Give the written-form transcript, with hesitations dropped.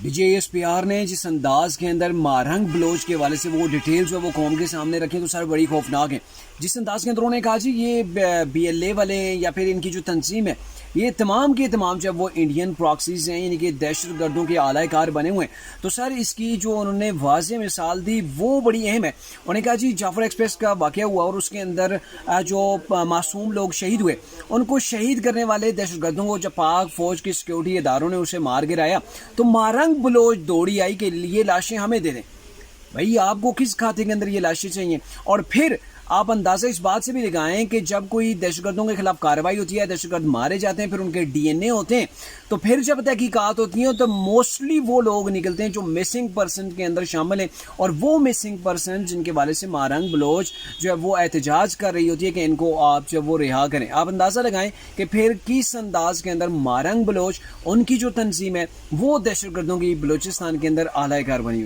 BJSPR نے جس انداز کے اندر مارنگ بلوچ کے حوالے سے وہ ڈیٹیلز جو وہ قوم کے سامنے رکھیں تو سر بڑی خوفناک ہیں. جس انداز کے اندر انہوں نے کہا جی یہ BLA والے ہیں یا پھر ان کی جو تنظیم ہے یہ تمام کے تمام جب وہ انڈین پراکسیز ہیں یعنی کہ دہشت گردوں کے اعلی کار بنے ہوئے ہیں تو سر اس کی جو انہوں نے واضح مثال دی وہ بڑی اہم ہے. انہوں نے کہا جی جعفر ایکسپریس کا واقعہ ہوا اور اس کے اندر جو معصوم لوگ شہید ہوئے ان کو شہید کرنے والے دہشت گردوں کو جب پاک فوج کی سیکورٹی اداروں نے اسے مار گرایا تو مارنگ بلوچ دوڑی آئی کہ یہ لاشیں ہمیں دے دیں. بھائی آپ کو کس کھاتے کے اندر یہ لاشیں چاہیے؟ اور پھر آپ اندازہ اس بات سے بھی لگائیں کہ جب کوئی دہشت گردوں کے خلاف کارروائی ہوتی ہے دہشت گرد مارے جاتے ہیں پھر ان کے DNA ہوتے ہیں تو پھر جب تحقیقات ہوتی ہیں تو موسٹلی وہ لوگ نکلتے ہیں جو مسنگ پرسن کے اندر شامل ہیں اور وہ مسنگ پرسن جن کے والے سے مارنگ بلوچ جو ہے وہ احتجاج کر رہی ہوتی ہے کہ ان کو آپ جب وہ رہا کریں. آپ اندازہ لگائیں کہ پھر کس انداز کے اندر مارنگ بلوچ ان کی جو تنظیم ہے وہ دہشت گردوں کی بلوچستان کے اندر اعلی کار بنی.